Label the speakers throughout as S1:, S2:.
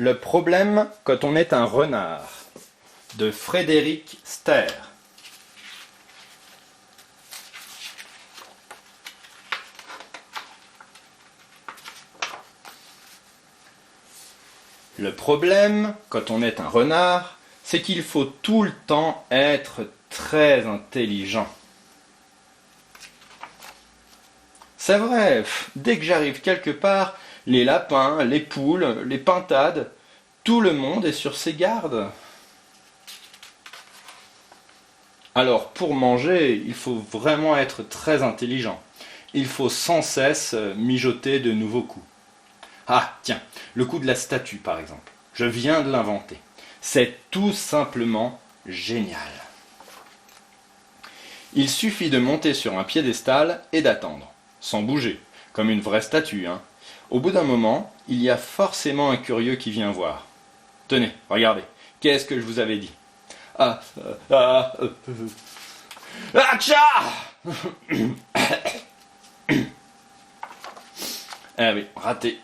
S1: Le problème quand on est un renard, de Frédéric Ster. Le problème quand on est un renard, c'est qu'il faut tout le temps être très intelligent. C'est vrai, dès que j'arrive quelque part, les lapins, les poules, les pintades, tout le monde est sur ses gardes. Alors pour manger, il faut vraiment être très intelligent. Il faut sans cesse mijoter de nouveaux coups. Ah tiens, le coup de la statue par exemple. Je viens de l'inventer. C'est tout simplement génial. Il suffit de monter sur un piédestal et d'attendre, sans bouger, comme une vraie statue. Au bout d'un moment, il y a forcément un curieux qui vient voir. Tenez, regardez, qu'est-ce que je vous avais dit? Atcha! Ah oui, raté.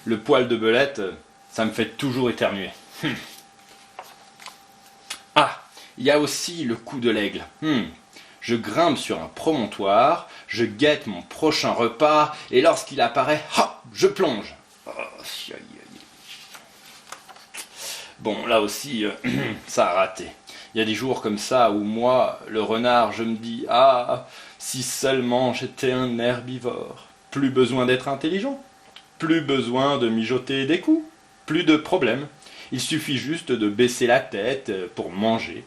S1: Le poil de belette, ça me fait toujours éternuer. Ah, il y a aussi le coup de l'aigle. Je grimpe sur un promontoire, je guette mon prochain repas, et lorsqu'il apparaît, hop, je plonge. Bon, là aussi, ça a raté. Il y a des jours comme ça où moi, le renard, je me dis « Ah, si seulement j'étais un herbivore !» Plus besoin d'être intelligent, plus besoin de mijoter des coups, plus de problèmes. Il suffit juste de baisser la tête pour manger.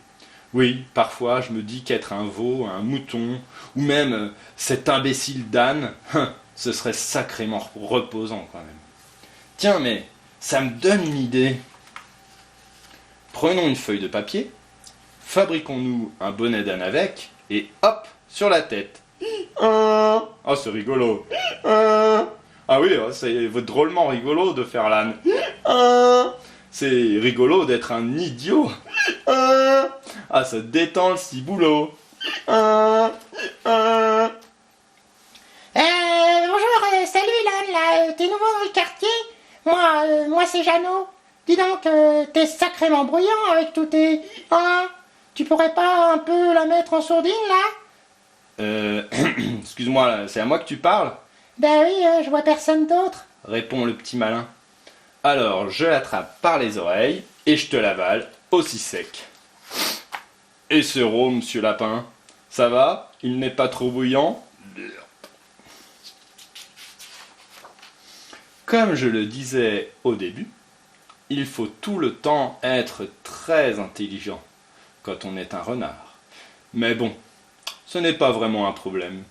S1: Oui, parfois je me dis qu'être un veau, un mouton, ou même cet imbécile d'âne, ce serait sacrément reposant quand même. Tiens, mais ça me donne une idée. Prenons une feuille de papier, fabriquons-nous un bonnet d'âne avec, et hop, sur la tête. Ah, c'est rigolo. Ah oui, c'est drôlement rigolo de faire l'âne. C'est rigolo d'être un idiot. Ah, ça détend le ciboulot.
S2: Bonjour, salut l'âne, là, t'es nouveau dans le quartier? Moi c'est Jeannot. Dis donc, t'es sacrément bruyant avec tous tes... tu pourrais pas un peu la mettre en sourdine, là?
S1: Excuse-moi, c'est à moi que tu parles?
S2: Ben oui, je vois personne d'autre.
S1: Répond le petit malin. Alors, je l'attrape par les oreilles et je te l'avale aussi sec. Et ce rhum, monsieur Lapin, ça va? Il n'est pas trop bouillant? Comme je le disais au début, il faut tout le temps être très intelligent quand on est un renard. Mais bon, ce n'est pas vraiment un problème.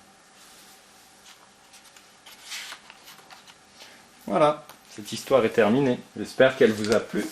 S1: Voilà, cette histoire est terminée. J'espère qu'elle vous a plu.